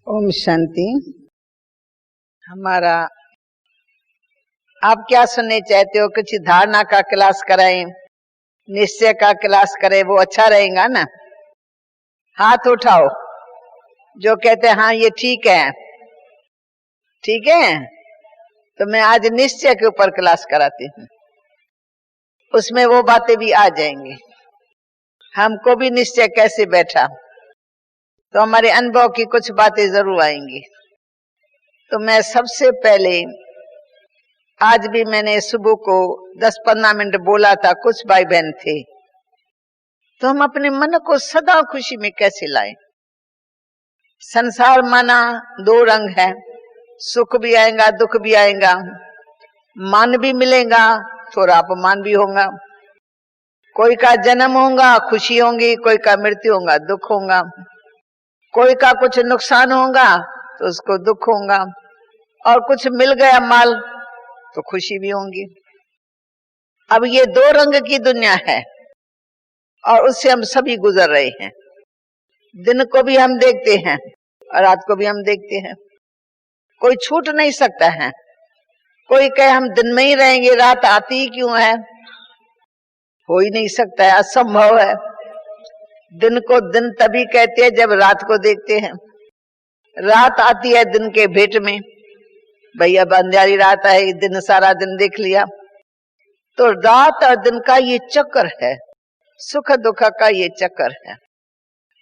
ओम शांति। हमारा आप क्या सुनने चाहते हो? कुछ धारणा का क्लास कराएं, निश्चय का क्लास करें, वो अच्छा रहेगा ना? हाथ उठाओ जो कहते हैं हाँ ये ठीक है। ठीक है, तो मैं आज निश्चय के ऊपर क्लास कराती हूँ। उसमें वो बातें भी आ जाएंगी। हमको भी निश्चय कैसे बैठा, तो हमारे अनुभव की कुछ बातें जरूर आएंगी। तो मैं सबसे पहले, आज भी मैंने सुबह को 10-15 मिनट बोला था, कुछ भाई बहन थे, तो हम अपने मन को सदा खुशी में कैसे लाएं। संसार माना दो रंग है, सुख भी आएगा दुख भी आएगा, मान भी मिलेगा थोड़ा अपमान भी होगा। कोई का जन्म होगा खुशी होगी, कोई का मृत्यु होगा दुख होगा, कोई का कुछ नुकसान होगा तो उसको दुख होगा, और कुछ मिल गया माल तो खुशी भी होगी। अब ये दो रंग की दुनिया है और उससे हम सभी गुजर रहे हैं। दिन को भी हम देखते हैं और रात को भी हम देखते हैं। कोई छूट नहीं सकता है। कोई कहे हम दिन में ही रहेंगे, रात आती ही क्यों है? हो ही नहीं सकता है, असंभव है। दिन को दिन तभी कहते हैं जब रात को देखते हैं। रात आती है दिन के भेंट में, भैया अंधेरी रात है, दिन सारा दिन देख लिया। तो रात और दिन का ये चक्कर है, सुख दुख का ये चक्कर है।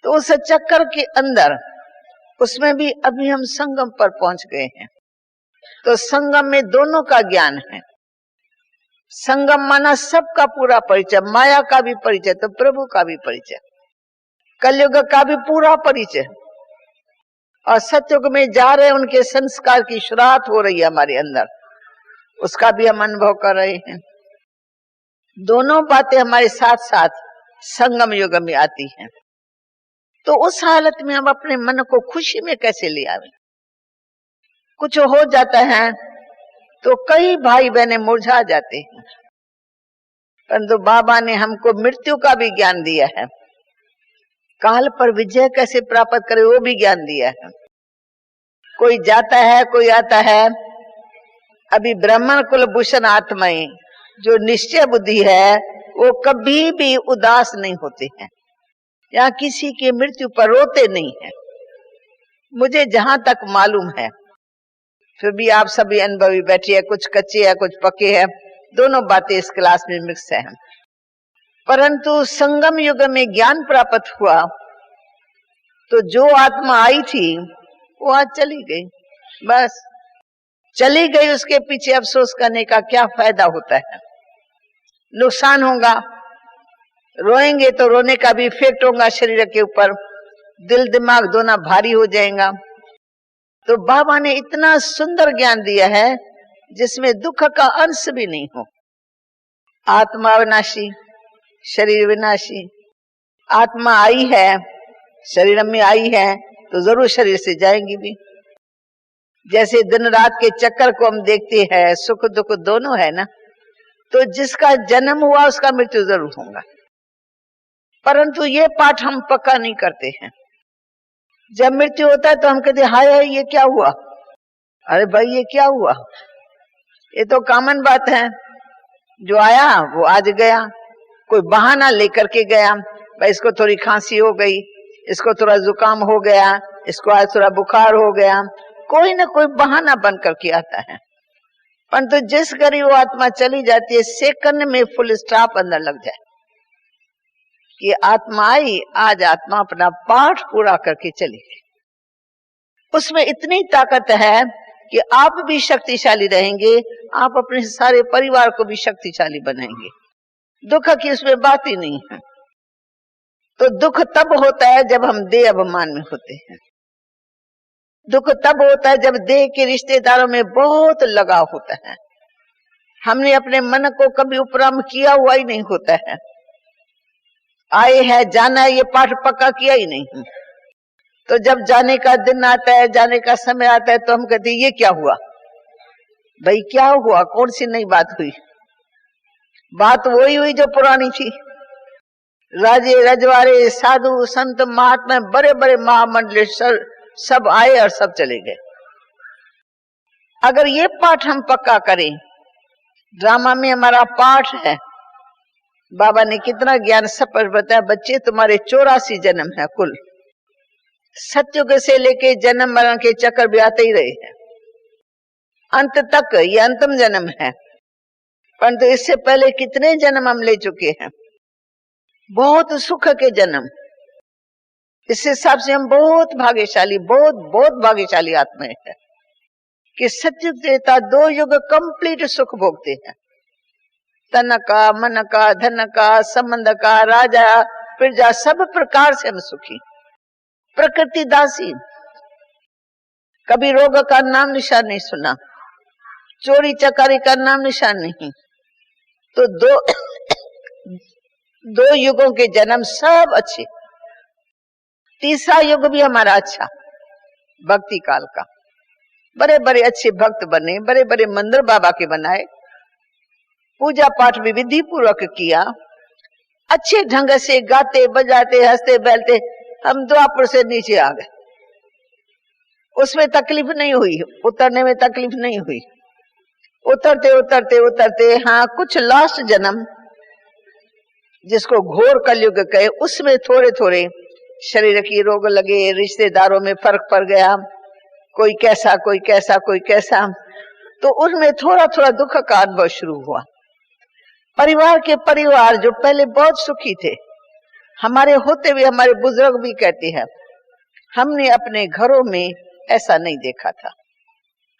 तो उस चक्कर के अंदर उसमें भी अभी हम संगम पर पहुंच गए हैं। तो संगम में दोनों का ज्ञान है। संगम माना सबका पूरा परिचय, माया का भी परिचय तो प्रभु का भी परिचय, कलयुग का भी पूरा परिचय, और सतयुग में जा रहे उनके संस्कार की शुरुआत हो रही है हमारे अंदर, उसका भी हम अनुभव कर रहे हैं। दोनों बातें हमारे साथ साथ संगम युग में आती हैं। तो उस हालत में हम अपने मन को खुशी में कैसे ले आवे? कुछ हो जाता है तो कई भाई बहने मुरझा जाते हैं, परंतु बाबा ने हमको मृत्यु का भी ज्ञान दिया है, काल पर विजय कैसे प्राप्त करे वो भी ज्ञान दिया है। कोई जाता है कोई आता है। अभी ब्राह्मण कुलभूषण आत्माएं जो निश्चय बुद्धि है वो कभी भी उदास नहीं होते हैं, या किसी की मृत्यु पर रोते नहीं है। मुझे जहां तक मालूम है, फिर भी आप सभी अनुभवी बैठे हैं, कुछ कच्चे है कुछ पक्के हैं, दोनों बातें इस क्लास में मिक्स है। परंतु संगम युग में ज्ञान प्राप्त हुआ तो जो आत्मा आई थी वो आज चली गई, बस चली गई। उसके पीछे अफसोस करने का क्या फायदा होता है? नुकसान होगा, रोएंगे तो रोने का भी इफेक्ट होगा शरीर के ऊपर, दिल दिमाग दोनों भारी हो जाएगा। तो बाबा ने इतना सुंदर ज्ञान दिया है जिसमें दुख का अंश भी नहीं हो। आत्मा विनाशी शरीर विनाशी। आत्मा आई है, शरीर में आई है तो जरूर शरीर से जाएंगी भी। जैसे दिन रात के चक्कर को हम देखते हैं, सुख दुख दोनों है ना, तो जिसका जन्म हुआ उसका मृत्यु जरूर होगा। परंतु ये पाठ हम पक्का नहीं करते हैं। जब मृत्यु होता है तो हम कहते हाय हाय ये क्या हुआ, अरे भाई ये क्या हुआ, ये तो कॉमन बात है। जो आया वो आज गया, कोई बहाना लेकर के गया, भाई इसको थोड़ी खांसी हो गई, इसको थोड़ा जुकाम हो गया, इसको आज थोड़ा बुखार हो गया, कोई ना कोई बहाना बन करके आता है। परंतु जिस घड़ी वो आत्मा चली जाती है, सेकंड में फुल स्टॉप अंदर लग जाए कि आत्मा आई, आज आत्मा अपना पाठ पूरा करके चली गई। उसमें इतनी ताकत है कि आप भी शक्तिशाली रहेंगे, आप अपने सारे परिवार को भी शक्तिशाली बनाएंगे। दुख की उसमें बात ही नहीं है। तो दुख तब होता है जब हम देह अभिमान में होते हैं। दुख तब होता है जब देह के रिश्तेदारों में बहुत लगाव होता है, हमने अपने मन को कभी उपराम किया हुआ ही नहीं होता है। आए हैं जाना है ये पाठ पक्का किया ही नहीं। तो जब जाने का दिन आता है, जाने का समय आता है, तो हम कहते ये क्या हुआ, भाई क्या हुआ, कौन सी नई बात हुई? बात वही हुई जो पुरानी थी। राजे रजवाड़े साधु संत महात्मा बड़े बड़े महामंडलेश्वर सब आए और सब चले गए। अगर ये पाठ हम पक्का करें, ड्रामा में हमारा पाठ है, बाबा ने कितना ज्ञान सब पर बताया, बच्चे तुम्हारे 84 जन्म है कुल, सत्युग से लेके जन्म मरण के चक्कर भी आते ही रहे हैं, अंत तक ये अंतिम जन्म है। परंतु इससे पहले कितने जन्म हम ले चुके हैं, बहुत सुख के जन्म। इस हिसाब से हम बहुत भाग्यशाली, बहुत भाग्यशाली आत्मा है कि सत्युग त्रेता 2 युग कंप्लीट सुख भोगते हैं। तन का, मन का, धन का, संबंध का, राजा प्रजा, सब प्रकार से हम सुखी। प्रकृति दासी, कभी रोग का नाम निशान नहीं सुना, चोरी चकारी का नाम निशान नहीं। तो दो युगों के जन्म सब अच्छे। तीसरा युग भी हमारा अच्छा, भक्ति काल का। बड़े बड़े अच्छे भक्त बने, बड़े बड़े मंदिर बाबा के बनाए, पूजा पाठ भी विधि पूर्वक किया, अच्छे ढंग से गाते बजाते हंसते बैलते हम द्वापर से नीचे आ गए। उसमें तकलीफ नहीं हुई, उतरने में तकलीफ नहीं हुई। उतरते उतरते उतरते, हाँ कुछ लास्ट जन्म जिसको घोर कलयुग कहे, उसमें थोड़े थोड़े शरीर की रोग लगे, रिश्तेदारों में फर्क पड़ गया, कोई कैसा कोई कैसा कोई कैसा, तो उसमें थोड़ा थोड़ा दुख का अनुभव शुरू हुआ। परिवार जो पहले बहुत सुखी थे, हमारे होते हुए हमारे बुजुर्ग भी कहते हैं, हमने अपने घरों में ऐसा नहीं देखा था।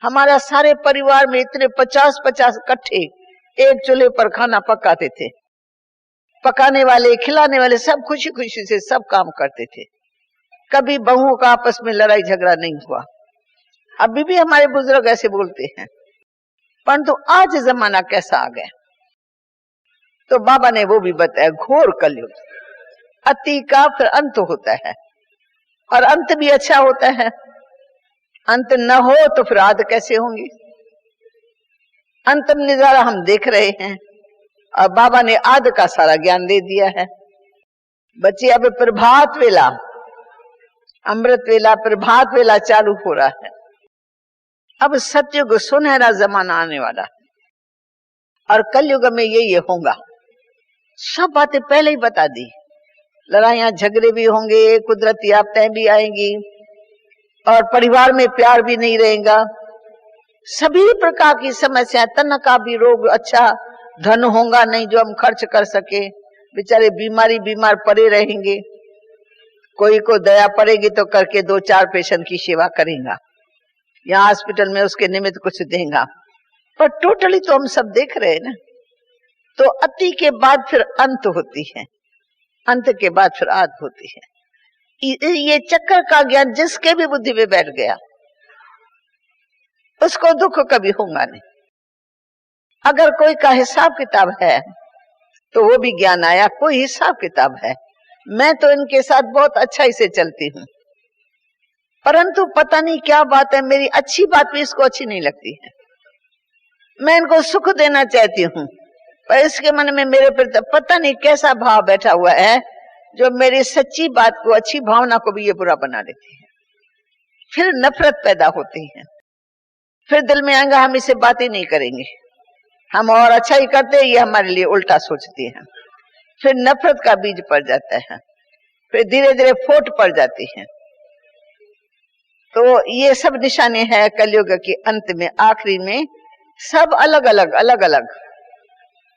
हमारा सारे परिवार में इतने 50-50 इकट्ठे एक चूल्हे पर खाना पकाते थे, पकाने वाले खिलाने वाले सब खुशी खुशी से सब काम करते थे, कभी बहुओं का आपस में लड़ाई झगड़ा नहीं हुआ। अभी भी हमारे बुजुर्ग ऐसे बोलते हैं। परंतु आज जमाना कैसा आ गया, तो बाबा ने वो भी बताया, घोर कलयुग, अति का फिर अंत होता है, और अंत भी अच्छा होता है। अंत न हो तो फिर आदि कैसे होंगी। अंतिम नजारा हम देख रहे हैं, और बाबा ने आदि का सारा ज्ञान दे दिया है। बच्चे अब प्रभात वेला, अमृत वेला, प्रभात वेला चालू हो रहा है। अब सतयुग सुनहरा जमाना आने वाला है, और कलयुग में ये होगा। सब बातें पहले ही बता दी। लड़ाइयां झगड़े भी होंगे, कुदरती आपदाएं भी आएंगी, और परिवार में प्यार भी नहीं रहेगा। सभी प्रकार की समस्या, तन का भी रोग, अच्छा धन होगा नहीं जो हम खर्च कर सके, बेचारे बीमार पड़े रहेंगे। कोई को दया पड़ेगी तो करके 2-4 पेशेंट की सेवा करेगा, यहाँ हॉस्पिटल में उसके निमित्त कुछ देगा, पर टोटली तो हम सब देख रहे हैं ना। तो अति के बाद फिर अंत होती है, अंत के बाद फिर आदि होती है। ये चक्कर का ज्ञान जिसके भी बुद्धि में बैठ गया, उसको दुख कभी होगा नहीं। अगर कोई का हिसाब किताब है तो वो भी ज्ञान आया, कोई हिसाब किताब है। मैं तो इनके साथ बहुत अच्छा ही से चलती हूँ, परंतु पता नहीं क्या बात है, मेरी अच्छी बात भी इसको अच्छी नहीं लगती है। मैं इनको सुख देना चाहती हूँ, पर इसके मन में मेरे पर पता नहीं कैसा भाव बैठा हुआ है, जो मेरी सच्ची बात को, अच्छी भावना को भी ये बुरा बना देती है। फिर नफरत पैदा होती है, फिर दिल में आएगा हम इसे बातें नहीं करेंगे, हम और अच्छा ही करते हैं, ये हमारे लिए उल्टा सोचती है। फिर नफरत का बीज पड़ जाता है, फिर धीरे धीरे फोट पड़ जाती है। तो ये सब निशानी है कलयुग के अंत में, आखिरी में सब अलग अलग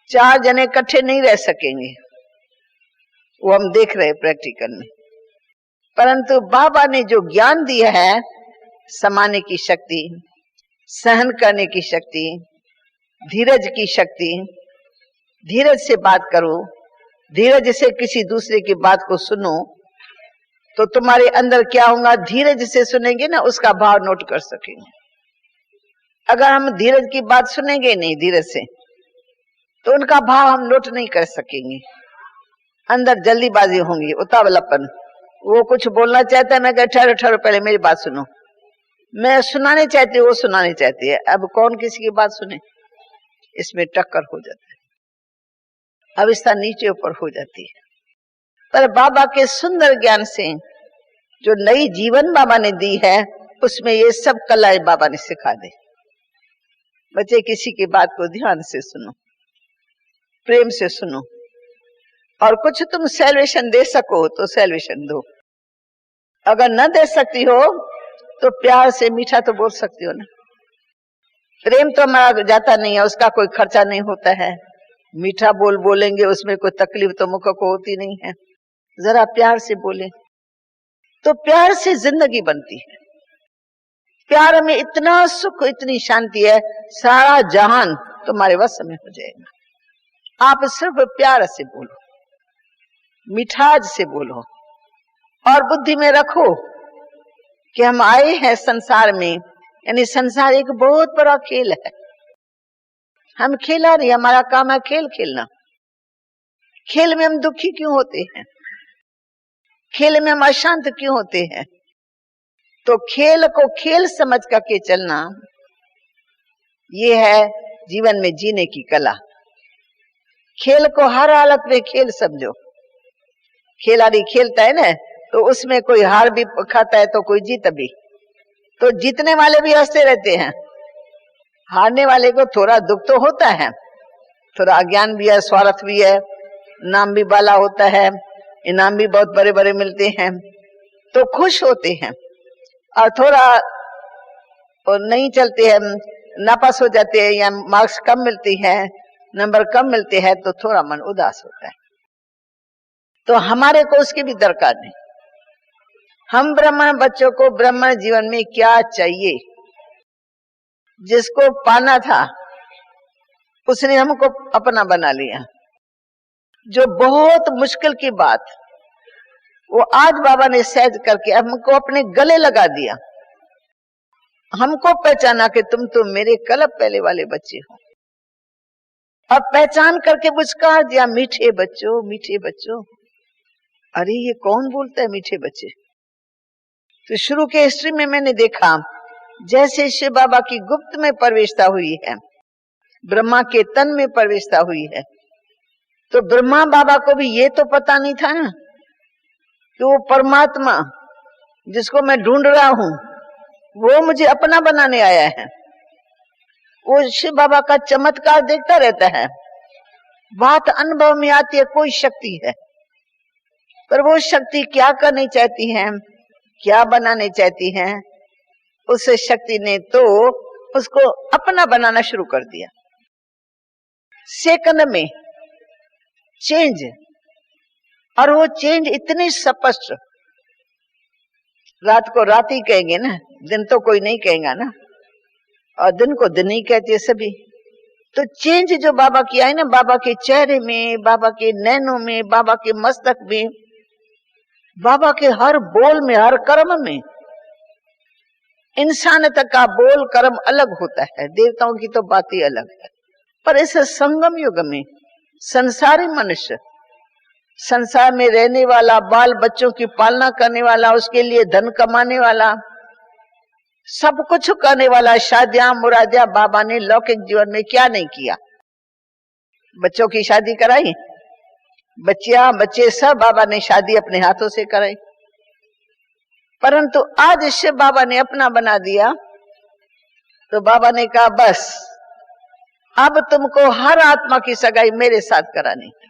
4 जने इकट्ठे नहीं रह सकेंगे, वो हम देख रहे हैं प्रैक्टिकल में। परंतु बाबा ने जो ज्ञान दिया है, समाने की शक्ति, सहन करने की शक्ति, धीरज की शक्ति, धीरज से बात करो, धीरज से किसी दूसरे की बात को सुनो, तो तुम्हारे अंदर क्या होगा, धीरज से सुनेंगे ना, उसका भाव नोट कर सकेंगे। अगर हम धीरज की बात सुनेंगे नहीं धीरज से, तो उनका भाव हम नोट नहीं कर सकेंगे। अंदर जल्दीबाजी होंगी, उतावलापन, वो कुछ बोलना चाहता है, मैं कहता ठहरो ठहरो पहले मेरी बात सुनो। मैं सुनाने चाहती हूँ, वो सुनाने चाहती है, अब कौन किसी की बात सुने, इसमें टक्कर हो जाती है, अवस्था नीचे ऊपर हो जाती है। पर बाबा के सुंदर ज्ञान से जो नई जीवन बाबा ने दी है उसमें ये सब कलाएं बाबा ने सिखा दी। बच्चे किसी की बात को ध्यान से सुनो, प्रेम से सुनो, और कुछ तुम सैल्वेशन दे सको तो सैल्वेशन दो। अगर न दे सकती हो तो प्यार से मीठा तो बोल सकती हो ना। प्रेम तो हमारा जाता नहीं है, उसका कोई खर्चा नहीं होता है। मीठा बोलेंगे उसमें कोई तकलीफ तो मुख को होती नहीं है। जरा प्यार से बोले तो प्यार से जिंदगी बनती है। प्यार में इतना सुख, इतनी शांति है, सारा जहान तुम्हारे वश में हो जाएगा। आप सिर्फ प्यार से बोलो, मिठास से बोलो, और बुद्धि में रखो कि हम आए हैं संसार में, यानी संसार एक बहुत बड़ा खेल है। हम खेला नहीं, हमारा काम है खेल खेलना। खेल में हम दुखी क्यों होते हैं? खेल में हम अशांत क्यों होते हैं? तो खेल को खेल समझ करके चलना, ये है जीवन में जीने की कला। खेल को हर हालत में खेल समझो। खिलाड़ी खेलता है ना, तो उसमें कोई हार भी खाता है तो कोई जीत भी। तो जीतने वाले भी हंसते रहते हैं, हारने वाले को थोड़ा दुख तो होता है, थोड़ा अज्ञान भी है, स्वार्थ भी है, नाम भी बाला होता है, इनाम भी बहुत बड़े बड़े मिलते हैं, तो खुश होते हैं। और थोड़ा और नहीं चलते हैं, नापास हो जाते हैं या मार्क्स कम मिलती है, नंबर कम मिलते हैं, तो थोड़ा मन उदास होता है। तो हमारे को उसकी भी दरकार नहीं। हम ब्राह्मण बच्चों को ब्राह्मण जीवन में क्या चाहिए, जिसको पाना था उसने हमको अपना बना लिया। जो बहुत मुश्किल की बात वो आज बाबा ने सहज करके हमको अपने गले लगा दिया। हमको पहचाना कि तुम तो मेरे कलब पहले वाले बच्चे हो। अब पहचान करके पुचकार दिया, मीठे बच्चों, मीठे बच्चों। अरे ये कौन बोलता है मीठे बच्चे? तो शुरू के हिस्ट्री में मैंने देखा जैसे शिव बाबा की गुप्त में प्रवेशता हुई है, ब्रह्मा के तन में प्रवेशता हुई है, तो ब्रह्मा बाबा को भी ये तो पता नहीं था ना कि वो परमात्मा जिसको मैं ढूंढ रहा हूं वो मुझे अपना बनाने आया है। वो शिव बाबा का चमत्कार देखता रहता है, बात अनुभव में आती है, कोई शक्ति है, पर वो शक्ति क्या करनी चाहती है, क्या बनाने चाहती है, उस शक्ति ने तो उसको अपना बनाना शुरू कर दिया। सेकंड में चेंज, और वो चेंज इतनी स्पष्ट, रात को रात ही कहेंगे ना, दिन तो कोई नहीं कहेगा ना, और दिन को दिन ही कहते सभी। तो चेंज जो बाबा की आई ना, बाबा के चेहरे में, बाबा के नैनों में, बाबा के मस्तक में, बाबा के हर बोल में, हर कर्म में। इंसान तक का बोल कर्म अलग होता है, देवताओं की तो बात ही अलग है। पर इस संगम युग में संसारी मनुष्य, संसार में रहने वाला, बाल बच्चों की पालना करने वाला, उसके लिए धन कमाने वाला, सब कुछ करने वाला, शादियां मुरादियां, बाबा ने लौकिक जीवन में क्या नहीं किया। बच्चों की शादी कराई, बच्चियां बच्चे सब बाबा ने शादी अपने हाथों से कराई। परंतु आज शिव बाबा ने अपना बना दिया, तो बाबा ने कहा बस अब तुमको हर आत्मा की सगाई मेरे साथ करानी है।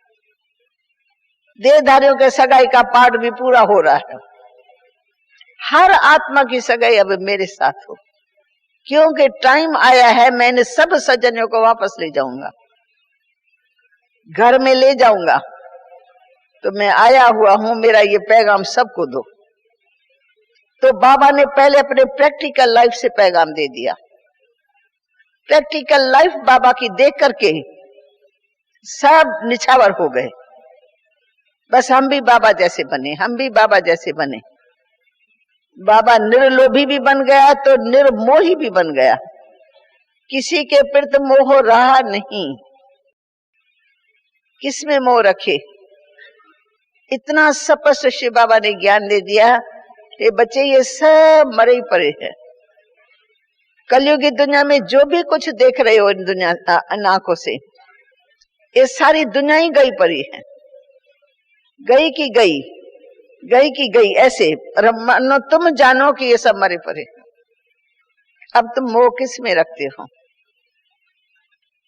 देहधारियों के सगाई का पाठ भी पूरा हो रहा है, हर आत्मा की सगाई अब मेरे साथ हो, क्योंकि टाइम आया है, मैंने सब सज्जनों को वापस ले जाऊंगा, घर में ले जाऊंगा। तो मैं आया हुआ हूं, मेरा ये पैगाम सबको दो। तो बाबा ने पहले अपने प्रैक्टिकल लाइफ से पैगाम दे दिया। प्रैक्टिकल लाइफ बाबा की देख करके सब निछावर हो गए, बस हम भी बाबा जैसे बने, हम भी बाबा जैसे बने। बाबा निर्लोभी भी बन गया तो निर्मोही भी बन गया, किसी के प्रति मोह रहा नहीं। किसमें मोह रखे? इतना स्पष्ट शिव बाबा ने ज्ञान दे दिया कि बच्चे ये सब मरे पड़े हैं। कलयुग की दुनिया में जो भी कुछ देख रहे हो इन दुनिया आंखों से, ये सारी दुनिया ही गई पड़ी है, गई की गई। गई की गई ऐसे, मानो तुम जानो कि ये सब मरे पड़े। अब तुम मोह किस में रखते हो,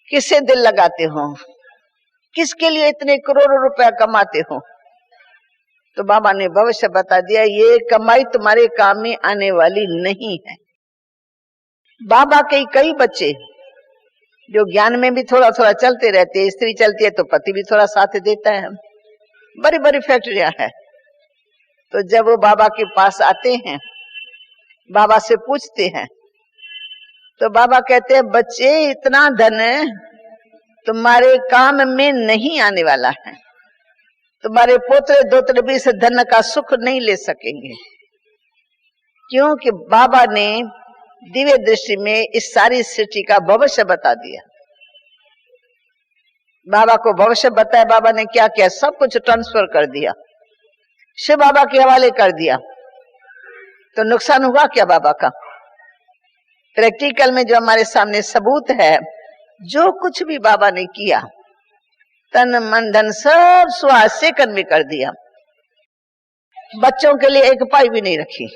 किससे दिल लगाते हो, किसके लिए इतने करोड़ों रुपया कमाते हो? तो बाबा ने भविष्य बता दिया, ये कमाई तुम्हारे काम में आने वाली नहीं है। बाबा के कई बच्चे जो ज्ञान में भी थोड़ा थोड़ा चलते रहते हैं, स्त्री चलती है तो पति भी थोड़ा साथ देता है, बड़ी बड़ी फैक्ट्रियां है। तो जब वो बाबा के पास आते हैं, बाबा से पूछते हैं, तो बाबा कहते हैं, बच्चे इतना धन तुम्हारे काम में नहीं आने वाला है, तुम्हारे पोते दोतरे भी इस धन का सुख नहीं ले सकेंगे, क्योंकि बाबा ने दिव्य दृष्टि में इस सारी सृष्टि का भविष्य बता दिया। बाबा को भविष्य बताया, बाबा ने क्या किया, सब कुछ ट्रांसफर कर दिया, शिव बाबा के हवाले कर दिया। तो नुकसान हुआ क्या बाबा का? प्रैक्टिकल में जो हमारे सामने सबूत है, जो कुछ भी बाबा ने किया, तन मन धन सब स्वास्थ्य सेकंड में कर दिया। बच्चों के लिए एक पाई भी नहीं रखी,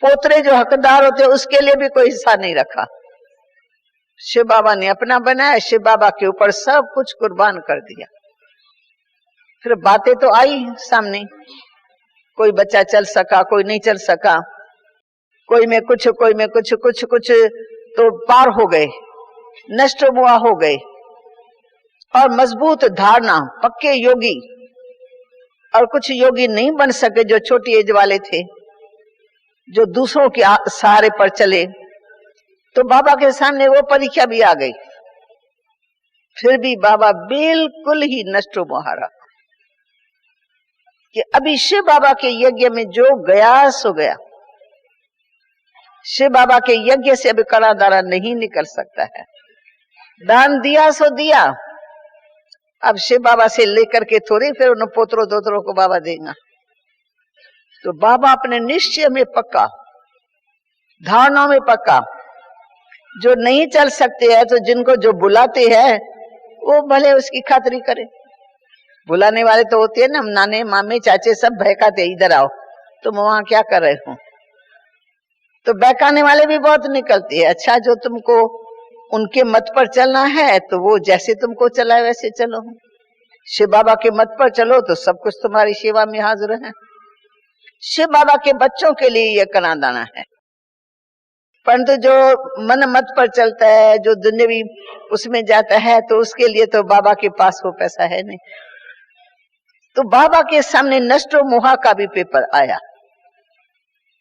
पोतरे जो हकदार होते उसके लिए भी कोई हिस्सा नहीं रखा। शिव बाबा ने अपना बनाया, शिव बाबा के ऊपर सब कुछ कुर्बान कर दिया। फिर बातें तो आई सामने, कोई बच्चा चल सका, कोई नहीं चल सका, कोई में कुछ, कोई में कुछ, कुछ कुछ तो पार हो गए, नष्ट मुआ हो गए, और मजबूत धारणा, पक्के योगी, और कुछ योगी नहीं बन सके जो छोटी एज वाले थे, जो दूसरों के सहारे पर चले। तो बाबा के सामने वो परीक्षा भी आ गई, फिर भी बाबा बिल्कुल ही नष्ट मुहारा कि अभी शिव बाबा के यज्ञ में जो गया सो गया। शिव बाबा के यज्ञ से अभी कड़ा दारा नहीं निकल सकता है। दान दिया सो दिया, अब शिव बाबा से लेकर के थोड़ी फिर उन पोतरों दोतरों को बाबा देगा। तो बाबा अपने निश्चय में पक्का, धारणाओं में पक्का, जो नहीं चल सकते हैं तो जिनको जो बुलाते हैं वो भले उसकी खातिरी करे। बुलाने वाले तो होते हैं ना, नाने मामे चाचे सब बहकाते, इधर आओ, तुम वहां क्या कर रहे हो? तो बहकाने वाले भी बहुत निकलते हैं। अच्छा, जो तुमको उनके मत पर चलना है तो वो जैसे तुमको चलाए वैसे चलो, शिव बाबा के मत पर चलो तो सब कुछ तुम्हारी सेवा में हाजिर है। शिव बाबा के बच्चों के लिए यह कना दाना है, परंतु जो मन मत पर चलता है, जो दुनियावी उसमें जाता है, तो उसके लिए तो बाबा के पास वो पैसा है नहीं। तो बाबा के सामने नष्ट मोहा का भी पेपर आया,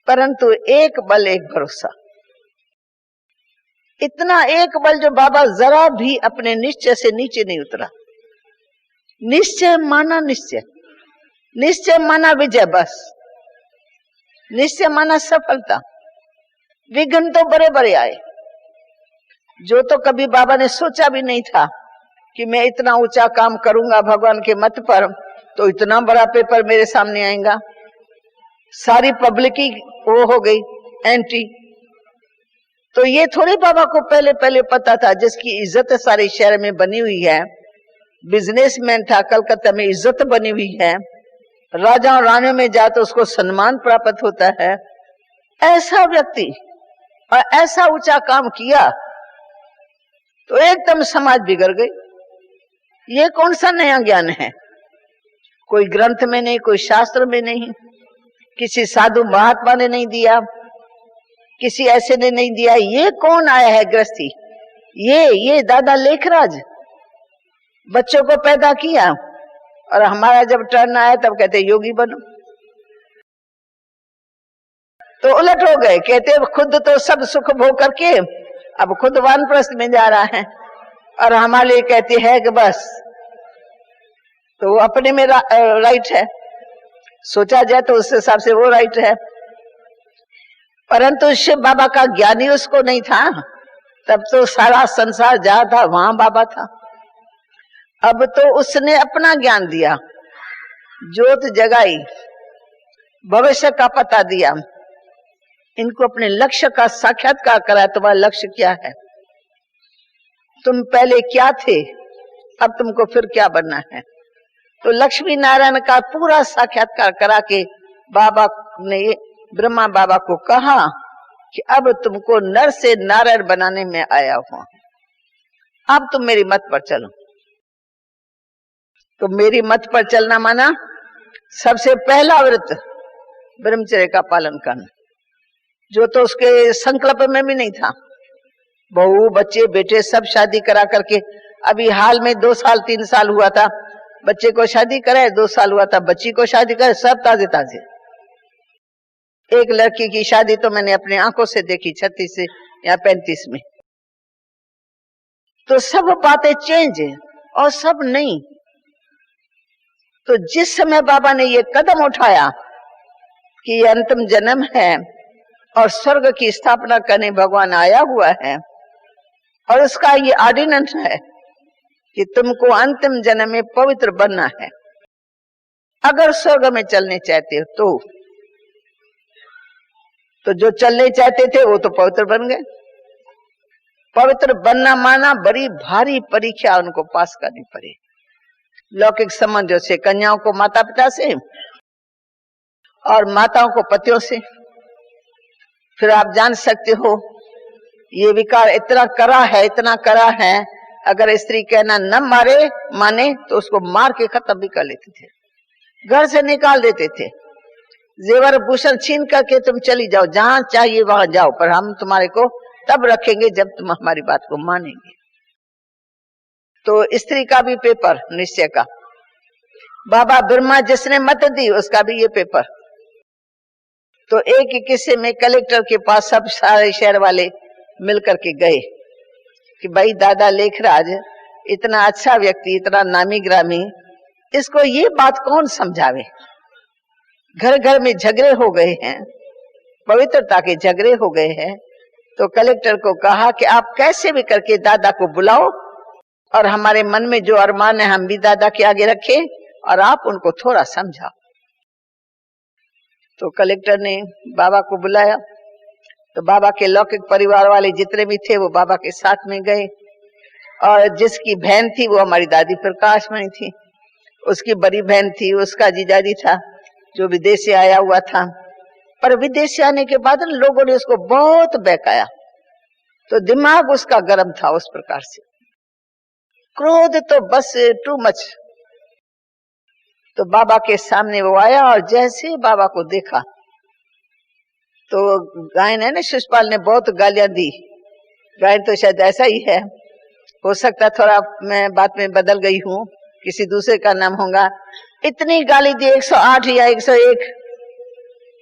परंतु एक बल एक भरोसा, इतना एक बल जो बाबा जरा भी अपने निश्चय से नीचे नहीं उतरा। निश्चय माना निश्चय, निश्चय माना विजय, बस निश्चय माना सफलता। विघ्न तो बड़े बड़े आए, जो तो कभी बाबा ने सोचा भी नहीं था कि मैं इतना ऊंचा काम करूंगा भगवान के मत पर, तो इतना बड़ा पेपर मेरे सामने आएगा। सारी पब्लिक ही वो हो गई एंटी। तो ये थोड़े बाबा को पहले पहले पता था, जिसकी इज्जत सारे शहर में बनी हुई है, बिजनेसमैन था, कलकत्ता में इज्जत बनी हुई है, राजा और रानियों में जाए तो उसको सम्मान प्राप्त होता है, ऐसा व्यक्ति और ऐसा ऊंचा काम किया तो एकदम समाज बिगड़ गई। ये कौन सा नया ज्ञान है? कोई ग्रंथ में नहीं, कोई शास्त्र में नहीं, किसी साधु महात्मा ने नहीं दिया, किसी ऐसे ने नहीं दिया। ये कौन आया है गृहस्थी? ये दादा लेखराज बच्चों को पैदा किया, और हमारा जब टर्न आया तब कहते योगी बनो। तो उलट हो गए, कहते खुद तो सब सुख भोग करके अब खुद वानप्रस्थ में जा रहा है, और हमारे लिए कहते हैं कि बस, तो वो अपने में राइट है, सोचा जाए तो उस हिसाब से वो राइट है। परंतु शिव बाबा का ज्ञान ही उसको नहीं था, तब तो सारा संसार जहां था वहां बाबा था। अब तो उसने अपना ज्ञान दिया, ज्योत जगाई, भविष्य का पता दिया, इनको अपने लक्ष्य का साक्षात्कार कराया। तुम्हारा लक्ष्य क्या है? तुम पहले क्या थे, अब तुमको फिर क्या बनना है? तो लक्ष्मी नारायण का पूरा साक्षात्कार करा के बाबा ने ब्रह्मा बाबा को कहा कि अब तुमको नर से नारायण बनाने में आया हूं, अब तुम मेरी मत पर चलो। तो मेरी मत पर चलना माना सबसे पहला व्रत ब्रह्मचर्य का पालन करना, जो तो उसके संकल्प में भी नहीं था। बहू बच्चे बेटे सब शादी करा करके, अभी हाल में 2 साल 3 साल हुआ था, बच्चे को शादी कराए, 2 साल हुआ था बच्ची को शादी कराए, सब ताजे ताजे। एक लड़की की शादी तो मैंने अपने आंखों से देखी 36 से या 35 में। तो सब बातें चेंज है और सब नहीं। तो जिस समय बाबा ने ये कदम उठाया कि ये अंतिम जन्म है और स्वर्ग की स्थापना करने भगवान आया हुआ है, और उसका ये ऑर्डिनेंस है कि तुमको अंतिम जन्म में पवित्र बनना है अगर स्वर्ग में चलने चाहते हो। तो जो चलने चाहते थे वो तो पवित्र बन गए। पवित्र बनना माना बड़ी भारी परीक्षा उनको पास करनी पड़ी, लौकिक संबंधों से, कन्याओं को माता पिता से और माताओं को पतियों से। फिर आप जान सकते हो ये विकार इतना करा है, इतना करा है, अगर स्त्री कहना न माने तो उसको मार के खत्म भी कर लेते थे, घर से निकाल देते थे, जेवर भूषण छीन करके तुम चली जाओ, जहां चाहिए वहां जाओ, पर हम तुम्हारे को तब रखेंगे जब तुम हमारी बात को मानेंगे। तो स्त्री का भी पेपर निश्चय का, बाबा ब्रह्मा जिसने मत दी उसका भी ये पेपर। तो एक ही किस्से में कलेक्टर के पास सब सारे शहर वाले मिलकर के गए कि भाई दादा लेखराज इतना अच्छा व्यक्ति, इतना नामी ग्रामी, इसको ये बात कौन समझावे। घर घर में झगड़े हो गए हैं, पवित्रता के झगड़े हो गए हैं। तो कलेक्टर को कहा कि आप कैसे भी करके दादा को बुलाओ और हमारे मन में जो अरमान है हम भी दादा के आगे रखें और आप उनको थोड़ा समझाओ। तो कलेक्टर ने बाबा को बुलाया। तो बाबा के लौकिक परिवार वाले जितने भी थे वो बाबा के साथ में गए, और जिसकी बहन थी वो हमारी दादी प्रकाशमणि थी, उसकी बड़ी बहन थी, उसका जीजाजी था जो विदेश से आया हुआ था। पर विदेश से आने के बाद लोगों ने उसको बहुत बहकाया, तो दिमाग उसका गर्म था उस प्रकार से, क्रोध तो बस टू मच। तो बाबा के सामने वो आया और जैसे बाबा को देखा तो गायन है ना, शिषपाल ने बहुत गालियां दी। गायन तो शायद ऐसा ही है, हो सकता थोड़ा मैं बात में बदल गई हूँ, किसी दूसरे का नाम होगा। इतनी गाली दी, 108 या 101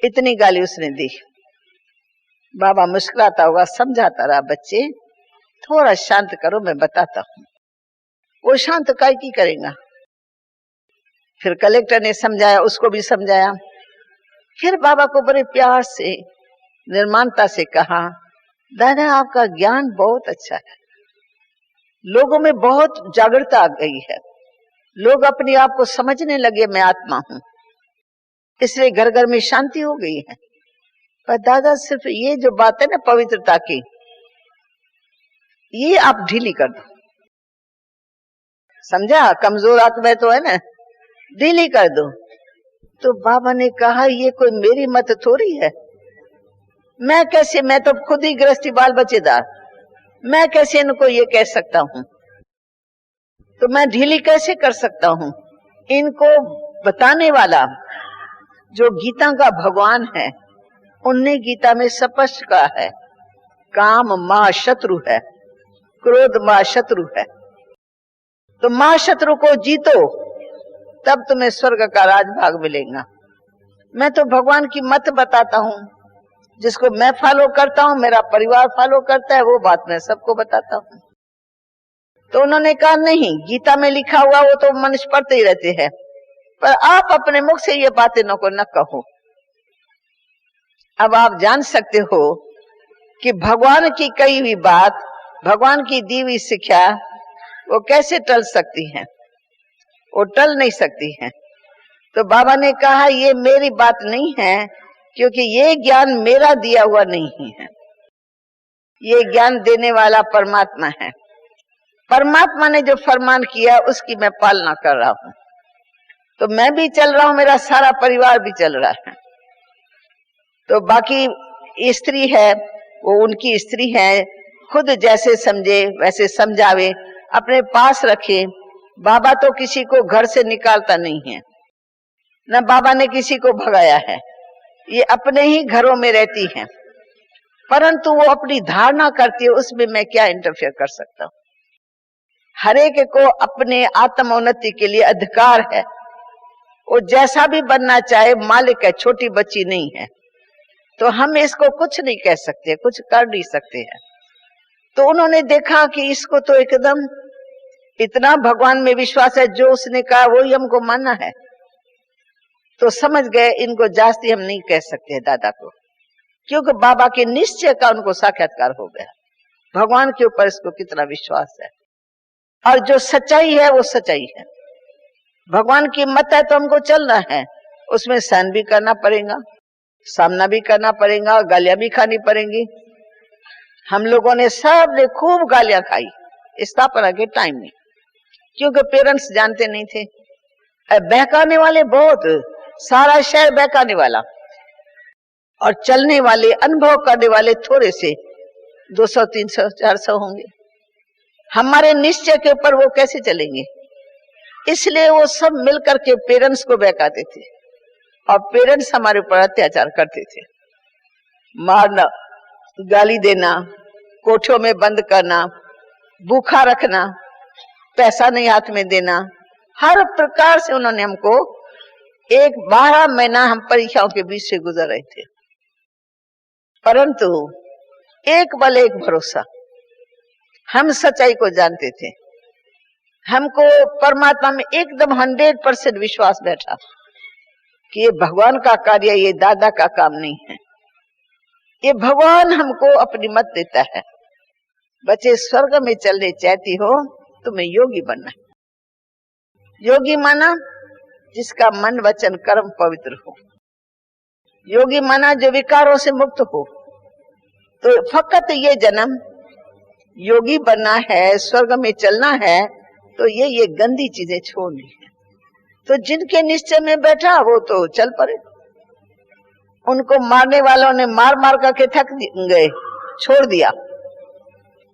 इतनी गाली उसने दी। बाबा मुस्कुराता हुआ समझाता रहा, बच्चे थोड़ा शांत करो, मैं बताता हूँ। वो शांत काय की करेगा। फिर कलेक्टर ने समझाया, उसको भी समझाया। फिर बाबा को बड़े प्यार से निर्माणता से कहा, दादा आपका ज्ञान बहुत अच्छा है, लोगों में बहुत जागरूकता आ गई है, लोग अपने आप को समझने लगे मैं आत्मा हूं, इसलिए घर घर में शांति हो गई है। पर दादा सिर्फ ये जो बात है ना पवित्रता की, ये आप ढीली कर दो। समझा, कमजोर आत्मा तो है ना, ढीली कर दो। तो बाबा ने कहा ये कोई मेरी मत थोड़ी है, मैं कैसे, मैं तो खुद ही गृहस्थी बाल बच्चेदार, मैं कैसे इनको ये कह सकता हूं, तो मैं ढीली कैसे कर सकता हूं। इनको बताने वाला जो गीता का भगवान है, उनने गीता में स्पष्ट कहा है, काम मां शत्रु है, क्रोध मां शत्रु है। तो मां शत्रु को जीतो तब तुम्हें स्वर्ग का राजभाग मिलेगा। मैं तो भगवान की मत बताता हूं, जिसको मैं फॉलो करता हूं, मेरा परिवार फॉलो करता है, वो बात मैं सबको बताता हूं। तो उन्होंने कहा नहीं, गीता में लिखा हुआ वो तो मनुष्य पढ़ते ही रहते हैं, पर आप अपने मुख से ये बातें न कहो। अब आप जान सकते हो कि भगवान की कही हुई बात, भगवान की दी हुई शिक्षा वो कैसे टल सकती है, वो टल नहीं सकती है। तो बाबा ने कहा ये मेरी बात नहीं है, क्योंकि ये ज्ञान मेरा दिया हुआ नहीं है, ये ज्ञान देने वाला परमात्मा है। परमात्मा ने जो फरमान किया उसकी मैं पालना कर रहा हूं। तो मैं भी चल रहा हूं, मेरा सारा परिवार भी चल रहा है। तो बाकी स्त्री है वो उनकी स्त्री है, खुद जैसे समझे वैसे समझावे, अपने पास रखे। बाबा तो किसी को घर से निकालता नहीं है, न बाबा ने किसी को भगाया है, ये अपने ही घरों में रहती हैं। परंतु वो अपनी धारणा करती है, उसमें मैं क्या इंटरफेयर कर सकता हूं। हर एक को अपने आत्मोन्नति के लिए अधिकार है, वो जैसा भी बनना चाहे, मालिक है, छोटी बच्ची नहीं है। तो हम इसको कुछ नहीं कह सकते, कुछ कर नहीं सकते हैं। तो उन्होंने देखा कि इसको तो एकदम इतना भगवान में विश्वास है, जो उसने कहा वही हमको मानना है। तो समझ गए इनको जास्ती हम नहीं कह सकते दादा को, क्योंकि बाबा के निश्चय का उनको साक्षात्कार हो गया। भगवान के ऊपर इसको कितना विश्वास है, और जो सच्चाई है वो सच्चाई है। भगवान की मत है तो हमको चलना है, उसमें सहन भी करना पड़ेगा, सामना भी करना पड़ेगा, गालियां भी खानी पड़ेंगी। हम लोगों ने सब ने खूब गालियां खाई स्थापना के टाइम में, क्योंकि पेरेंट्स जानते नहीं थे। बहकाने वाले बहुत, सारा शहर बहकाने वाला, और चलने वाले अनुभव करने वाले थोड़े से 200 300 400 होंगे। हमारे निश्चय के ऊपर वो कैसे चलेंगे? इसलिए वो सब मिलकर के पेरेंट्स को बहकाते थे, और पेरेंट्स हमारे ऊपर अत्याचार करते थे, मारना, गाली देना, कोठों में बंद करना, भूखा रखना, पैसा नहीं हाथ में देना, हर प्रकार से उन्होंने हमको 12 महीना हम परीक्षाओं के बीच से गुजर रहे थे। परंतु एक बल एक भरोसा, हम सच्चाई को जानते थे। हमको परमात्मा में एकदम 100% विश्वास बैठा कि ये भगवान का कार्य, ये दादा का काम नहीं है। ये भगवान हमको अपनी मत देता है, बच्चे स्वर्ग में चलने चाहती हो तुम्हें योगी बनना है। योगी माना जिसका मन वचन कर्म पवित्र हो, योगी माना जो विकारों से मुक्त हो। तो फकत ये जन्म योगी बनना है, स्वर्ग में चलना है, तो ये गंदी चीजें छोड़नी है। तो जिनके निश्चय में बैठा वो तो चल पड़े। उनको मारने वालों ने मार मार करके थक गए, छोड़ दिया,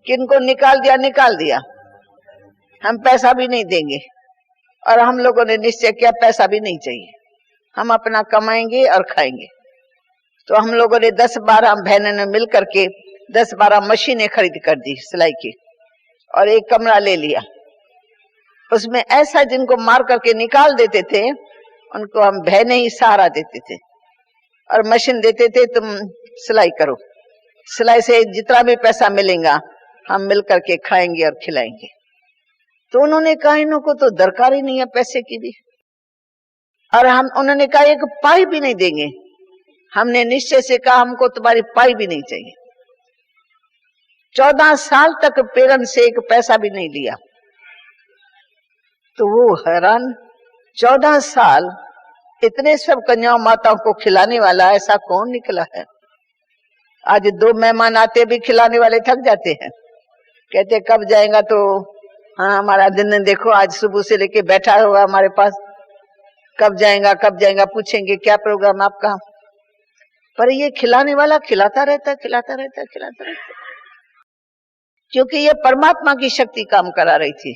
किनको निकाल दिया। हम पैसा भी नहीं देंगे, और हम लोगों ने निश्चय किया पैसा भी नहीं चाहिए, हम अपना कमाएंगे और खाएंगे। तो हम लोगों ने 10-12 बहनों ने मिल करके 10-12 मशीनें खरीद कर दी सिलाई की, और एक कमरा ले लिया। उसमें ऐसा जिनको मार करके निकाल देते थे उनको हम बहनें ही सहारा देते थे, और मशीन देते थे, तुम सिलाई करो, सिलाई से जितना भी पैसा मिलेगा हम मिल करके खाएंगे और खिलाएंगे। तो उन्होंने कहा इनको तो दरकार ही नहीं है पैसे की भी, और उन्होंने कहा एक पाई भी नहीं देंगे। हमने निश्चय से कहा हमको तुम्हारी पाई भी नहीं चाहिए। 14 साल तक पेरेंट्स से एक पैसा भी नहीं लिया। तो वो हैरान, 14 साल इतने सब कन्याओं माताओं को खिलाने वाला ऐसा कौन निकला है? आज 2 मेहमान आते भी खिलाने वाले थक जाते हैं, कहते कब जाएगा? तो हाँ हमारा दिन देखो आज सुबह से लेके बैठा हुआ हमारे पास, कब जाएगा कब जाएगा, पूछेंगे क्या प्रोग्राम आपका। पर ये खिलाने वाला खिलाता रहता, क्योंकि ये परमात्मा की शक्ति काम करा रही थी।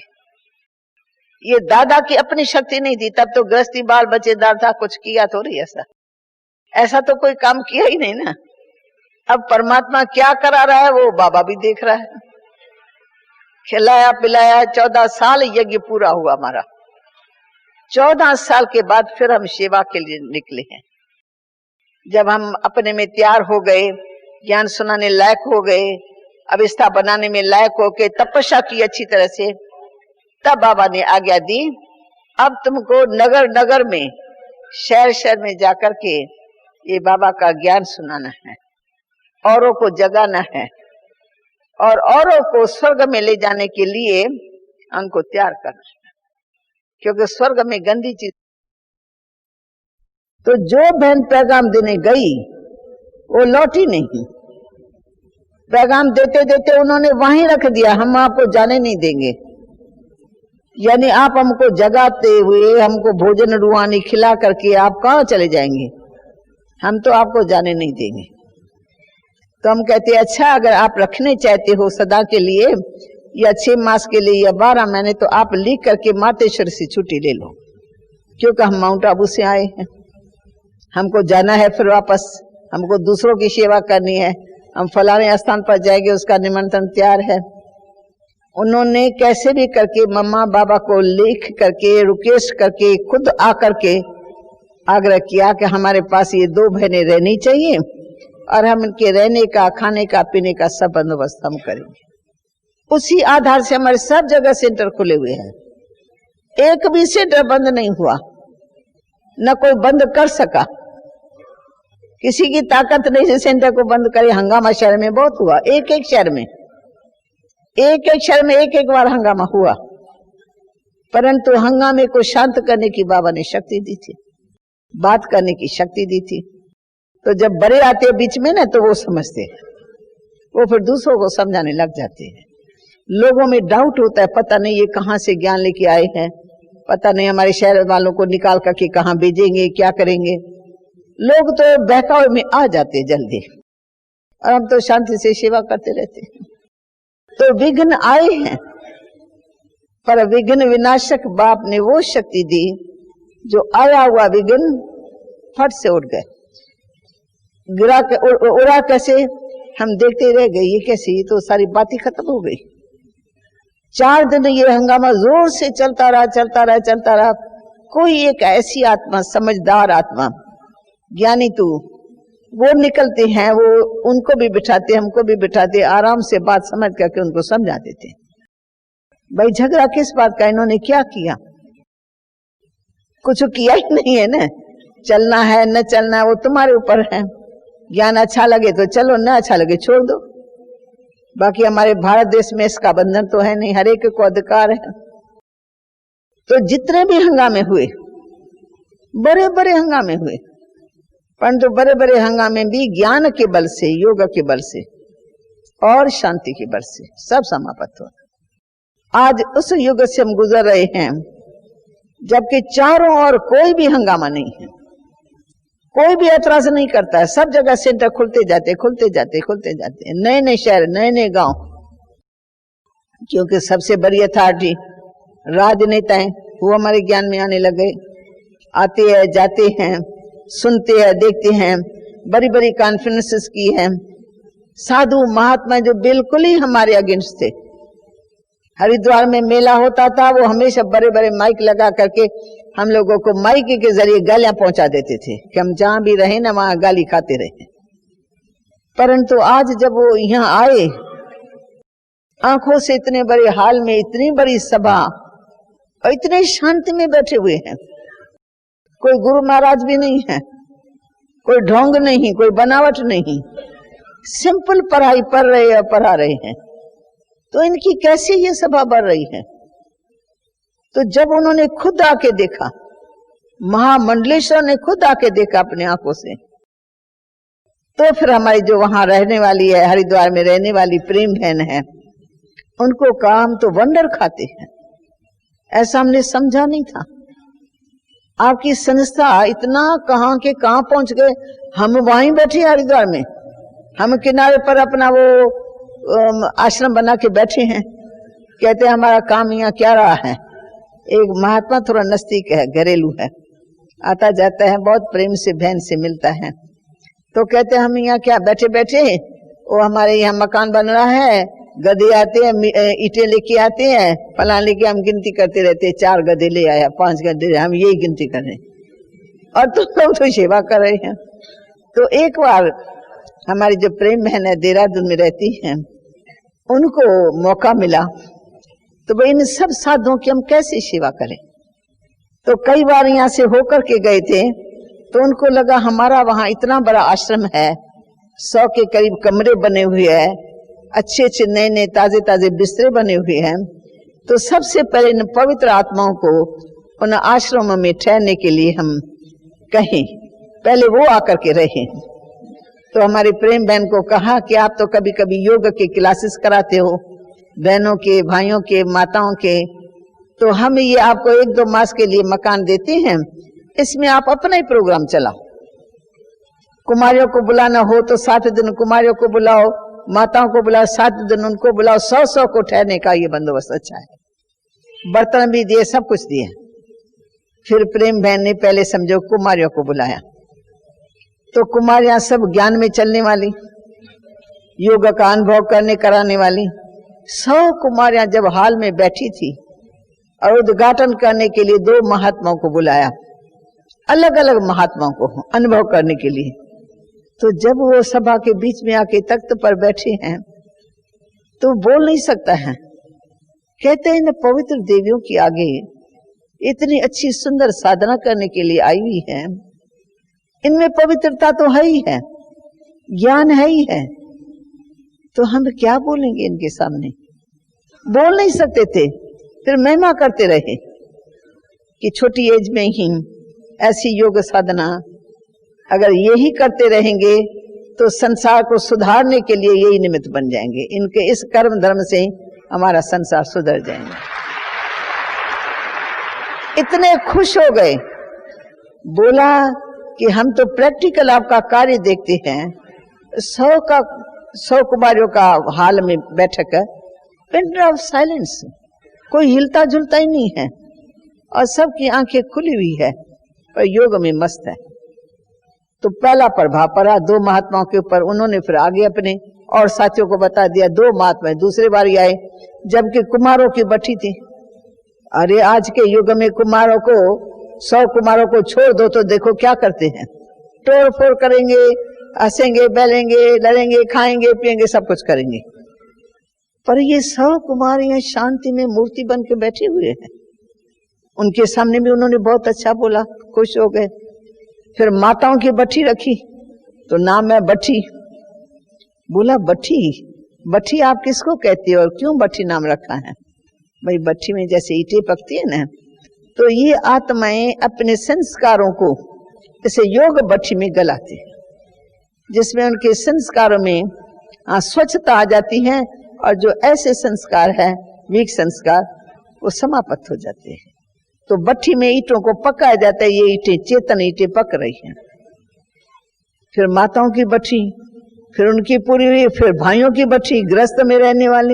ये दादा की अपनी शक्ति नहीं थी। तब तो गृहस्थी बाल बच्चेदार था, कुछ किया थोड़ी ऐसा तो कोई काम किया ही नहीं ना। अब परमात्मा क्या करा रहा है वो बाबा भी देख रहा है। खिलाया पिलाया, 14 साल यज्ञ पूरा हुआ हमारा। 14 साल के बाद फिर हम सेवा के लिए निकले हैं। जब हम अपने में तैयार हो गए, ज्ञान सुनाने लायक हो गए, अवस्था बनाने में लायक हो के तपस्या की अच्छी तरह से, तब बाबा ने आज्ञा दी अब तुमको नगर नगर में, शहर शहर में जाकर के ये बाबा का ज्ञान सुनाना है, औरों को जगाना है, और औरों को स्वर्ग में ले जाने के लिए हमको तैयार करना है, क्योंकि स्वर्ग में गंदी चीज। तो जो बहन पैगाम देने गई वो लौटी नहीं। पैगाम देते देते उन्होंने वहीं रख दिया, हम आपको जाने नहीं देंगे। यानी आप हमको जगाते हुए हमको भोजन रुहानी खिला करके आप कहाँ चले जाएंगे? हम तो आपको जाने नहीं देंगे। तो हम कहते हैं अच्छा, अगर आप रखने चाहते हो सदा के लिए या 6 मास के लिए या 12 महीने, तो आप लिख करके मातेश्वर से छुट्टी ले लो, क्योंकि हम माउंट आबू से आए हैं, हमको जाना है फिर वापस, हमको दूसरों की सेवा करनी है, हम फलाने स्थान पर जाएंगे, उसका निमंत्रण तैयार है। उन्होंने कैसे भी करके मम्मा बाबा को लिख करके रिक्वेस्ट करके खुद आकर के आग्रह किया कि हमारे पास ये 2 बहनें रहनी चाहिए और हम इनके रहने का, खाने का, पीने का सब बंदोबस्त हम करेंगे। उसी आधार से हमारे सब जगह सेंटर खुले हुए हैं, एक भी सेंटर बंद नहीं हुआ, न कोई बंद कर सका। किसी की ताकत नहीं से सेंटर को बंद करे। हंगामा शहर में बहुत हुआ, एक एक शहर में एक एक बार हंगामा हुआ, परंतु हंगामे को शांत करने की बाबा ने शक्ति दी थी, बात करने की शक्ति दी थी। तो जब बड़े आते हैं बीच में ना, तो वो समझते हैं, वो फिर दूसरों को समझाने लग जाते हैं। लोगों में डाउट होता है, पता नहीं ये कहाँ से ज्ञान लेके आए हैं, पता नहीं हमारे शहर वालों को निकाल करके कहाँ भेजेंगे, क्या करेंगे। लोग तो बहकावे में आ जाते जल्दी, और हम तो शांति से सेवा करते रहते हैं। तो विघ्न आए हैं, पर विघ्न विनाशक बाप ने वो शक्ति दी, जो आया हुआ विघ्न फट से उड़ गए। गिरा के उड़ा कैसे, हम देखते रह गए, ये कैसे, ये तो सारी बातें खत्म हो गई। 4 दिन ये हंगामा जोर से चलता रहा। कोई एक ऐसी आत्मा, समझदार आत्मा, ज्ञानी तू, वो निकलते हैं, वो उनको भी बिठाते, हमको भी बिठाते, आराम से बात समझ करके उनको समझा देते। भाई झगड़ा किस बात का, इन्होंने क्या किया? कुछ किया ही नहीं है ना। चलना है न चलना है वो तुम्हारे ऊपर है। ज्ञान अच्छा लगे तो चलो, न अच्छा लगे छोड़ दो। बाकी हमारे भारत देश में इसका बंधन तो है नहीं, हर एक को अधिकार है। तो जितने भी हंगामे हुए, बड़े बड़े हंगामे हुए, परंतु बड़े बड़े हंगामे भी ज्ञान के बल से, योग के बल से और शांति के बल से सब समाप्त हुआ। आज उस युग से हम गुजर रहे हैं जबकि चारों ओर कोई भी हंगामा नहीं है, कोई भी ऐतराज नहीं करता है। सब जगह सेंटर खुलते जाते, नए नए शहर, नए नए गांव, क्योंकि सबसे बड़ी अथॉरिटी राजनेता है, वो हमारे ज्ञान में आने लगे। आते हैं, जाते हैं, सुनते हैं, देखते हैं, बड़ी बड़ी कॉन्फ्रेंसेस की हैं। साधु महात्मा जो बिल्कुल ही हमारे अगेंस्ट थे, हरिद्वार में मेला होता था, वो हमेशा बड़े बड़े माइक लगा करके हम लोगों को माइक के जरिए गालियां पहुंचा देते थे कि हम जहां भी रहे ना वहां गाली खाते रहे। परंतु आज जब वो यहाँ आए, आंखों से इतने बड़े हाल में, इतनी बड़ी सभा और इतने शांति में बैठे हुए हैं, कोई गुरु महाराज भी नहीं है, कोई ढोंग नहीं, कोई बनावट नहीं, सिंपल पढ़ाई पढ़ रहे और पढ़ा रहे हैं। तो इनकी कैसे ये सभा बढ़ रही है? तो जब उन्होंने खुद आके देखा, महामंडलेश्वर ने खुद आके देखा अपने आंखों से, तो फिर हमारी जो वहां रहने वाली है, हरिद्वार में रहने वाली प्रेम बहन है, उनको कहा हम तो वंडर खाते हैं, ऐसा हमने समझा नहीं था। आपकी संस्था इतना कहां के कहां पहुंच गए। हम वहीं बैठे हरिद्वार में, हम किनारे पर अपना वो आश्रम बना के बैठे हैं, कहते हैं हमारा काम यहाँ क्या रहा है। एक महात्मा थोड़ा नजदीक है, घरेलू है, आता जाता है, बहुत प्रेम से बहन से मिलता है। तो कहते हैं हम यहाँ क्या बैठे बैठे, वो हमारे यहाँ मकान बन रहा है, गधे आते हैं, ईंटें लेके आते हैं, फलान लेके, हम गिनती करते रहते हैं, 4 गधे ले आया, 5 गधे, हम यही गिनती कर रहे हैं और तुम लोग तो सेवा कर रहे हैं। तो एक बार हमारी जो प्रेम बहन है, देहरादून में रहती है, उनको मौका मिला, तो भाई इन सब साधुओं की हम कैसे सेवा करें। तो कई बार यहाँ से होकर के गए थे, तो उनको लगा हमारा वहां इतना बड़ा आश्रम है, 100 के करीब कमरे बने हुए हैं, अच्छे अच्छे नए नए ताजे ताजे बिस्तरे बने हुए हैं। तो सबसे पहले इन पवित्र आत्माओं को उन आश्रमों में ठहरने के लिए हम कहें, पहले वो आकर के रहे। तो हमारी प्रेम बहन को कहा कि आप तो कभी कभी योग के क्लासेस कराते हो, बहनों के, भाइयों के, माताओं के, तो हम ये आपको 1-2 मास के लिए मकान देते हैं, इसमें आप अपना ही प्रोग्राम चलाओ। कुमारियों को बुलाना हो तो 7 दिन कुमारियों को बुलाओ, माताओं को बुलाओ 7 दिन उनको बुलाओ, 100 को ठहरने का ये बंदोबस्त अच्छा है। बर्तन भी दिए, सब कुछ दिए। फिर प्रेम बहन ने पहले समझो कुमारियों को बुलाया, तो कुमारियां सब ज्ञान में चलने वाली, योग का अनुभव करने कराने वाली 100 कुमारियां जब हाल में बैठी थी और उद्घाटन करने के लिए 2 महात्माओं को बुलाया, अलग अलग महात्माओं को अनुभव करने के लिए। तो जब वो सभा के बीच में आके तख्त पर बैठे हैं तो बोल नहीं सकता है। कहते हैं इन पवित्र देवियों के आगे इतनी अच्छी सुंदर साधना करने के लिए आई हुई है, इनमें पवित्रता तो है ही है, ज्ञान है ही है, तो हम क्या बोलेंगे इनके सामने? बोल नहीं सकते थे। फिर महिमा करते रहे कि छोटी एज में ही ऐसी योग साधना, अगर यही करते रहेंगे तो संसार को सुधारने के लिए यही निमित्त बन जाएंगे। इनके इस कर्म धर्म से हमारा संसार सुधर जाएंगे। इतने खुश हो गए, बोला कि हम तो प्रैक्टिकल आपका कार्य देखते हैं। 100 कुमारियों का हाल में बैठक है, पिन ऑफ साइलेंस, कोई हिलता जुलता ही नहीं है और सबकी आंखें खुली हुई है और योग में मस्त है। तो पहला प्रभाव पड़ा 2 महात्माओं के ऊपर। उन्होंने फिर आगे अपने और साथियों को बता दिया। 2 महात्मा दूसरे बार आए, जबकि कुमारों की बठी थी। अरे आज के युग में कुमारों को 100 कुमारों को छोड़ दो तो देखो क्या करते हैं, तोड़ फोड़ करेंगे, हंसेंगे, बैलेंगे, लड़ेंगे, खाएंगे, पिएंगे, सब कुछ करेंगे। पर ये 100 कुमारियां शांति में मूर्ति बन के बैठे हुए हैं। उनके सामने भी उन्होंने बहुत अच्छा बोला, खुश हो गए। फिर माताओं की बठी रखी, तो नाम है बठी। बोला बठी, बठी आप किसको कहते हो और क्यों बठी नाम रखा है? भाई बठी में जैसे ईंटें पकती है ना, तो ये आत्माएं अपने संस्कारों को इसे योग बठी में गलाते हैं, जिसमें उनके संस्कारों में स्वच्छता आ जाती है और जो ऐसे संस्कार है वीक संस्कार, वो समाप्त हो जाते हैं। तो बठी में ईंटों को पकाया जाता है। ये ईंटें चेतन ईंटें पक रही हैं। फिर माताओं की बठी, फिर उनकी पूरी हुई, फिर भाइयों की बठी, गृहस्थ में रहने वाले।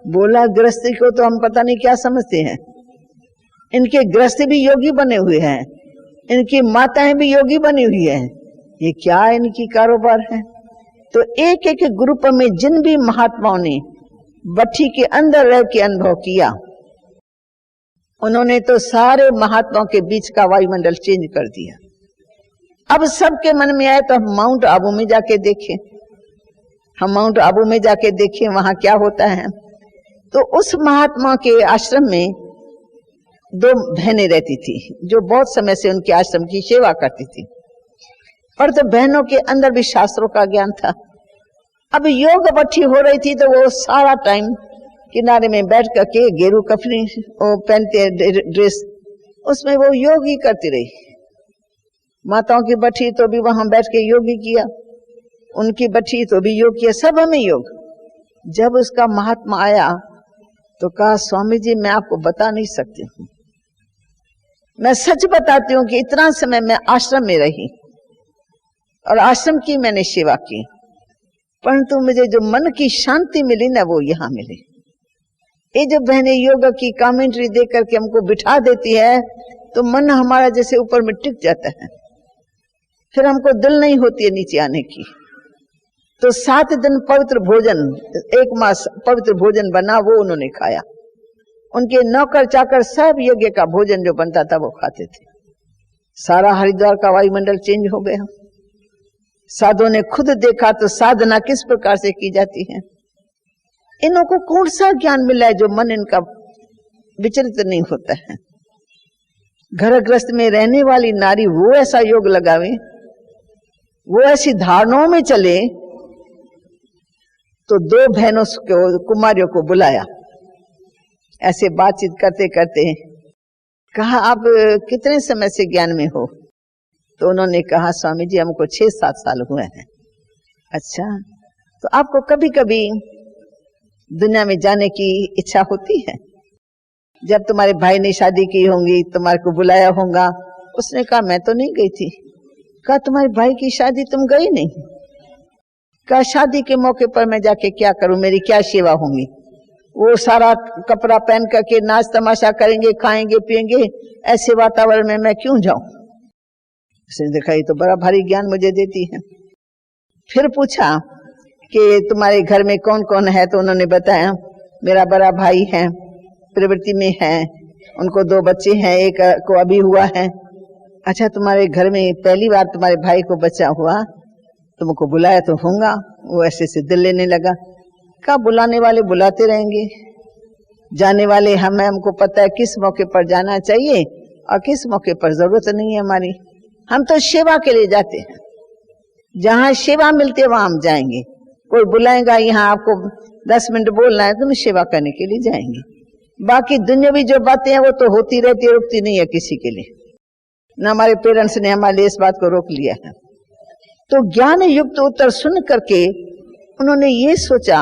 बोला गृहस्थी को तो हम पता नहीं क्या समझते हैं, इनके गृहस्थ भी योगी बने हुए हैं, इनकी माताएं भी योगी बनी हुई है, ये क्या इनकी कारोबार है? तो एक एक ग्रुप में जिन भी महात्माओं ने बठी के अंदर रह के अनुभव किया, उन्होंने तो सारे महात्माओं के बीच का वायुमंडल चेंज कर दिया। अब सबके मन में आए तो हम माउंट आबू में जाके देखें, हम माउंट आबू में जाके देखें वहां क्या होता है। तो उस महात्मा के आश्रम में 2 बहनें रहती थी जो बहुत समय से उनके आश्रम की सेवा करती थी, और तो बहनों के अंदर भी शास्त्रों का ज्ञान था। अब योग बठी हो रही थी तो वो सारा टाइम किनारे में बैठ करके गेरू कफनी पहनते ड्रेस, उसमें वो योग ही करती रही। माताओं की बठी तो भी वहां बैठ के योग ही किया, उनकी बठी तो भी योग किया, सब हमें योग। जब उसका महात्मा आया तो कहा स्वामी जी मैं आपको बता नहीं सकती हूँ, मैं सच बताती हूँ कि इतना समय मैं आश्रम में रही और आश्रम की मैंने सेवा की, परंतु मुझे जो मन की शांति मिली ना वो यहाँ मिली। ये जो बहनें योग की कमेंट्री देख करके हमको बिठा देती है तो मन हमारा जैसे ऊपर में टिक जाता है, फिर हमको दिल नहीं होती है नीचे आने की। तो 7 दिन पवित्र भोजन, 1 मास पवित्र भोजन बना, वो उन्होंने खाया। उनके नौकर चाकर सब यज्ञ का भोजन जो बनता था वो खाते थे। सारा हरिद्वार का वायुमंडल चेंज हो गया। साधुओं ने खुद देखा तो साधना किस प्रकार से की जाती है। इन्हों को कौन सा ज्ञान मिला है जो मन इनका विचलित नहीं होता है। घर गृहस्थ में रहने वाली नारी वो ऐसा योग लगावे, वो ऐसी धारणाओं में चले। तो 2 बहनों को, कुमारियों को बुलाया, ऐसे बातचीत करते करते कहा आप कितने समय से ज्ञान में हो? तो उन्होंने कहा स्वामी जी हमको 6-7 साल हुए हैं। अच्छा, तो आपको कभी कभी दुनिया में जाने की इच्छा होती है? जब तुम्हारे भाई ने शादी की होंगी तुम्हारे को बुलाया होगा। उसने कहा मैं तो नहीं गई थी। कहा तुम्हारे भाई की शादी तुम गई नहीं? कहा शादी के मौके पर मैं जाके क्या करूं, मेरी क्या सेवा होंगी? वो सारा कपड़ा पहन करके नाच तमाशा करेंगे, खाएंगे पिएंगे, ऐसे वातावरण में मैं क्यों जाऊं? उसने देखा ये तो बड़ा भारी ज्ञान मुझे देती है। फिर पूछा कि तुम्हारे घर में कौन कौन है? तो उन्होंने बताया मेरा बड़ा भाई है, प्रवृत्ति में है, उनको 2 बच्चे हैं, एक को अभी हुआ है। अच्छा तुम्हारे घर में पहली बार तुम्हारे भाई को बच्चा हुआ, तुमको बुलाया तो होगा? वो ऐसे से दिल लेने लगा। कहा बुलाने वाले बुलाते रहेंगे, जाने वाले हमको पता है किस मौके पर जाना चाहिए और किस मौके पर जरूरत नहीं है हमारी। हम तो सेवा के लिए जाते हैं, जहाँ सेवा मिलती है वहां हम जाएंगे। कोई बुलाएगा यहाँ आपको 10 मिनट बोलना है तो हम सेवा करने के लिए जाएंगे। बाकी दुनियावी जो बातें हैं वो तो होती रहती है, रुकती नहीं है किसी के लिए। न हमारे पेरेंट्स ने हमारे लिए इस बात को रोक लिया है। तो ज्ञान युक्त उत्तर सुन करके उन्होंने ये सोचा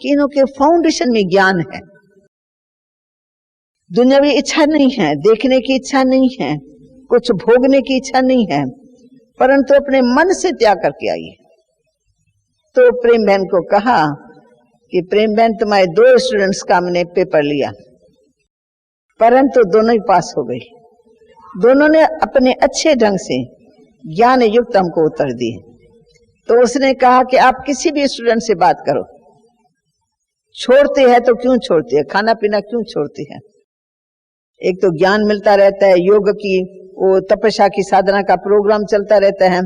कि इनके फाउंडेशन में ज्ञान है, दुनियावी इच्छा नहीं है, देखने की इच्छा नहीं है, कुछ भोगने की इच्छा नहीं है, परंतु अपने मन से त्याग करके आई। तो प्रेम बहन को कहा कि प्रेम बहन तुम्हारे 2 स्टूडेंट्स का हमने पेपर लिया, परंतु दोनों ही पास हो गई। दोनों ने अपने अच्छे ढंग से ज्ञान युक्त हमको उत्तर दिए। तो उसने कहा कि आप किसी भी स्टूडेंट से बात करो, छोड़ते हैं तो क्यों छोड़ते हैं, खाना पीना क्यों छोड़ते हैं? एक तो ज्ञान मिलता रहता है, योग की वो तपस्या की साधना का प्रोग्राम चलता रहता है,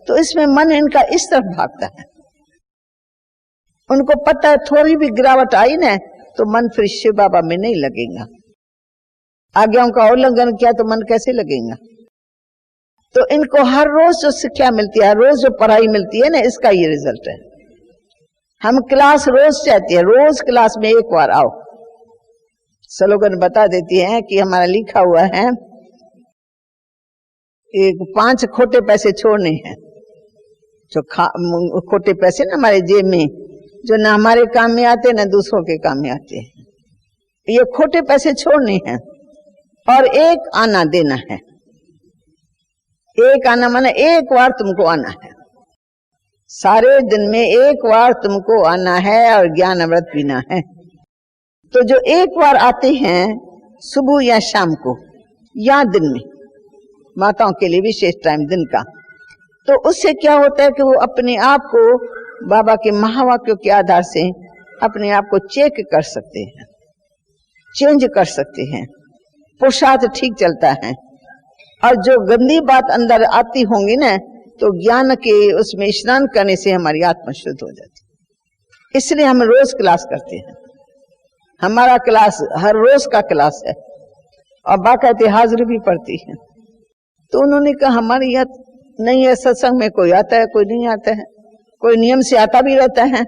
तो इसमें मन इनका इस तरफ भागता है। उनको पता है थोड़ी भी गिरावट आई ना तो मन फिर शिव बाबा में नहीं लगेगा। आज्ञाओं का उल्लंघन किया तो मन कैसे लगेगा? तो इनको हर रोज जो शिक्षा मिलती है, हर रोज जो पढ़ाई मिलती है ना, इसका ये रिजल्ट है। हम क्लास रोज चाहते हैं, रोज क्लास में 1 बार आओ। स्लोगन बता देती है कि हमारा लिखा हुआ है 5 खोटे पैसे छोड़ने हैं। जो खोटे पैसे ना हमारे जेब में, जो ना हमारे काम में आते ना दूसरों के काम में आते हैं, ये खोटे पैसे छोड़ने हैं और 1 आना देना है। 1 आना माने 1 बार तुमको आना है, सारे दिन में 1 बार तुमको आना है और ज्ञान अमृत पीना है। तो जो 1 बार आते हैं सुबह या शाम को या दिन में, माताओं के लिए विशेष टाइम दिन का, तो उससे क्या होता है कि वो अपने आप को बाबा के महावाक्यों के आधार से अपने आप को चेक कर सकते हैं, चेंज कर सकते हैं, पुरुषार्थ ठीक चलता है। और जो गंदी बात अंदर आती होंगी ना, तो ज्ञान के उसमें स्नान करने से हमारी आत्मा शुद्ध हो जाती। इसलिए हम रोज क्लास करते हैं, हमारा क्लास हर रोज का क्लास है और बाकायदे हाजिरी भी पड़ती है। तो उन्होंने कहा हमारे यहाँ नहीं है, सत्संग में कोई आता है कोई नहीं आता है, कोई नियम से आता भी रहता है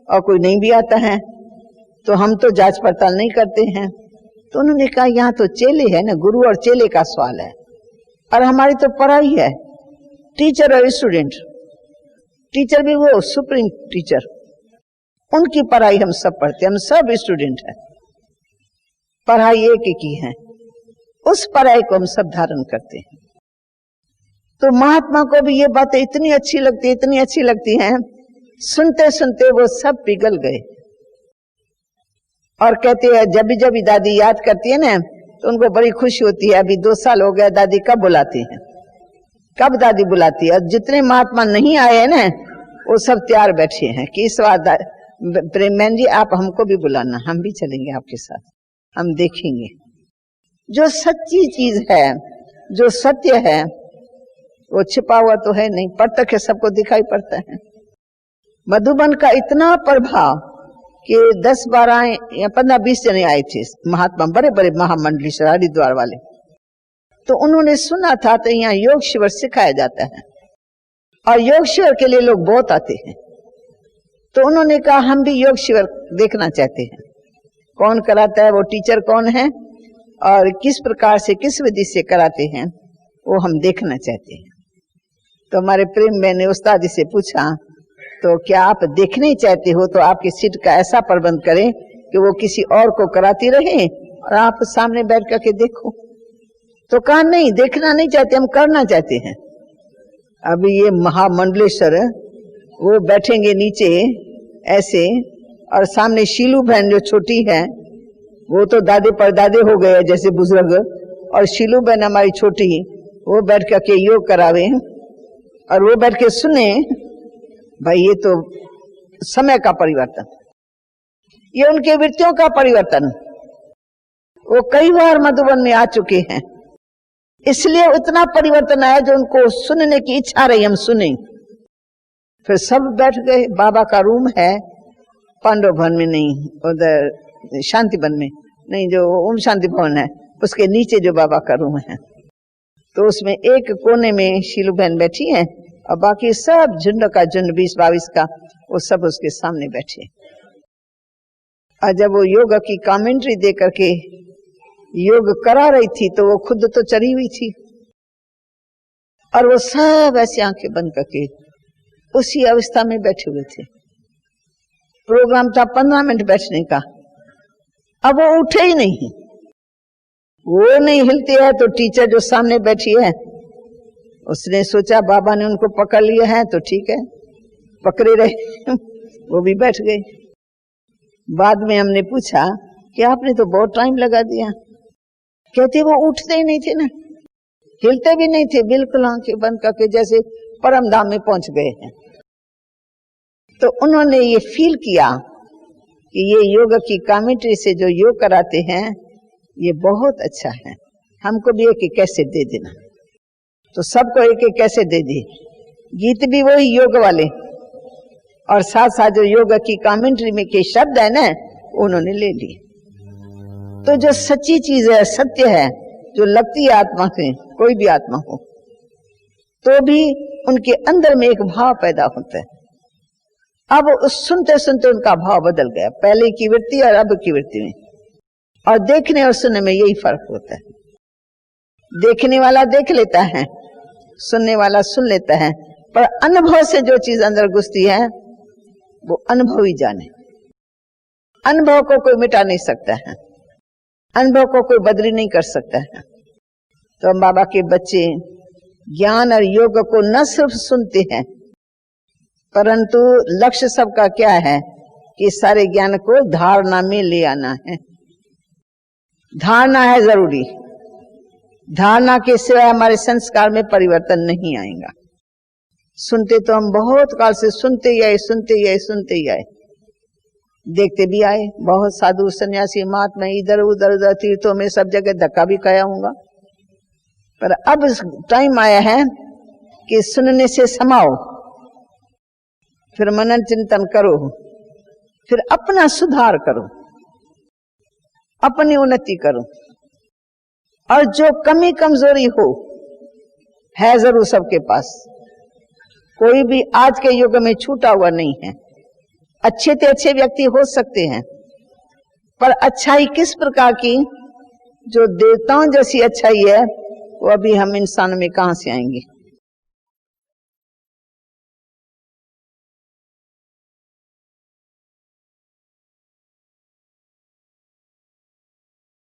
और कोई नहीं भी आता है, तो हम तो जांच पड़ताल नहीं करते हैं। तो उन्होंने कहा यहाँ तो चेले है ना, गुरु और चेले का सवाल है, और हमारी तो पढ़ाई है, टीचर और स्टूडेंट, टीचर भी वो सुप्रीम टीचर, उनकी पढ़ाई हम सब पढ़ते, हम सब स्टूडेंट हैं, पढ़ाई एक ही है, उस पढ़ाई को हम सब धारण करते हैं। तो महात्मा को भी ये बातें इतनी अच्छी लगती, इतनी अच्छी लगती हैं, सुनते सुनते वो सब पिघल गए और कहते हैं जब भी दादी याद करती है ना तो उनको बड़ी खुशी होती है। अभी 2 साल हो गया, दादी कब बुलाती है, कब दादी बुलाती है। और जितने महात्मा नहीं आए हैं ना वो सब तैयार बैठे हैं कि इस बार प्रेमन जी आप हमको भी बुलाना, हम भी चलेंगे आपके साथ, हम देखेंगे। जो सच्ची चीज है, जो सत्य है, वो छिपा हुआ तो है नहीं, प्रत्यक्ष सबको दिखाई पड़ता है। मधुबन का इतना प्रभाव कि 10, 12 या 15, 20 जने आए थे महात्मा, बड़े बड़े महामंडली हरिद्वार वाले। तो उन्होंने सुना था तो यहाँ योग शिविर सिखाया जाता है और योग शिविर के लिए लोग बहुत आते हैं। तो उन्होंने कहा हम भी योग शिविर देखना चाहते हैं, कौन कराता है, वो टीचर कौन है और किस प्रकार से किस विधि से कराते हैं, वो हम देखना चाहते हैं। तो हमारे प्रेम बहन ने उस्ताद जी से पूछा तो क्या आप देखने चाहते हो तो आपकी सीट का ऐसा प्रबंध करें कि वो किसी और को कराती रहे और आप सामने बैठ करके देखो। तो कहा नहीं, देखना नहीं चाहते, हम करना चाहते हैं। अभी ये महामंडलेश्वर वो बैठेंगे नीचे ऐसे, और सामने शीलू बहन जो छोटी है, वो तो दादे परदादे हो गए जैसे बुजुर्ग, और शीलू बहन हमारी छोटी, वो बैठ करके योग करावे और वो बैठ के सुने। भाई ये तो समय का परिवर्तन, ये उनके वृत्तियों का परिवर्तन। वो कई बार मधुबन में आ चुके हैं, इसलिए उतना परिवर्तन आया जो उनको सुनने की इच्छा रही, हम सुने। फिर सब बैठ गए। बाबा का रूम है पांडव भवन में, नहीं उधर शांति वन में नहीं, जो ओम शांति भवन है उसके नीचे जो बाबा का रूम है, तो उसमें एक कोने में शीलू बहन बैठी है और बाकी सब झुंड का झुंड 20-22 का, वो सब उसके सामने बैठे। और जब वो योग की कमेंट्री दे करके योग करा रही थी तो वो खुद तो चढ़ी हुई थी, और वो सब ऐसी आंखें बंद करके उसी अवस्था में बैठे हुए थे। प्रोग्राम था 15 मिनट बैठने का, अब वो उठे ही नहीं, वो नहीं हिलती है। तो टीचर जो सामने बैठी है उसने सोचा बाबा ने उनको पकड़ लिया है तो ठीक है, पकड़े रहे वो भी बैठ गए। बाद में हमने पूछा कि आपने तो बहुत टाइम लगा दिया। कहते वो उठते ही नहीं थे ना, हिलते भी नहीं थे, बिल्कुल आंखें बंद करके जैसे परम धाम में पहुंच गए हैं। तो उन्होंने ये फील किया कि ये योग की कमेंट्री से जो योग कराते हैं ये बहुत अच्छा है, हमको भी एक कैसेट दे देना। तो सबको एक कैसेट दे दी, गीत भी वही योग वाले, और साथ साथ जो योग की कमेंट्री में के शब्द है ना उन्होंने ले लिए। तो जो सच्ची चीज है, सत्य है, जो लगती है आत्मा से, कोई भी आत्मा हो, तो भी उनके अंदर में एक भाव पैदा होता है। अब उस सुनते सुनते उनका भाव बदल गया, पहले की वृत्ति और अब की वृत्ति में। और देखने और सुनने में यही फर्क होता है। देखने वाला देख लेता है, सुनने वाला सुन लेता है, पर अनुभव से जो चीज अंदर घुसती है वो अनुभव ही जाने। अनुभव को कोई मिटा नहीं सकता है, अनुभव को कोई बदली नहीं कर सकता है। तो हम बाबा के बच्चे ज्ञान और योग को न सिर्फ सुनते हैं, परंतु लक्ष्य सबका क्या है कि सारे ज्ञान को धारणा में ले आना है। धारणा है जरूरी, धारणा के सिवाय हमारे संस्कार में परिवर्तन नहीं आएगा। सुनते तो हम बहुत काल से सुनते ही आए, सुनते ही आए, सुनते ही आए, देखते भी आए। बहुत साधु सन्यासी महात्मा इधर उधर उधर तीर्थों में सब जगह धक्का भी खाया होगा, पर अब टाइम आया है कि सुनने से समाओ, फिर मनन चिंतन करो, फिर अपना सुधार करो, अपनी उन्नति करो। और जो कमी कमजोरी हो है जरूर सबके पास, कोई भी आज के युग में छूटा हुआ नहीं है। अच्छे से अच्छे व्यक्ति हो सकते हैं, पर अच्छाई किस प्रकार की, जो देवताओं जैसी अच्छाई है वो अभी हम इंसान में कहां से आएंगे।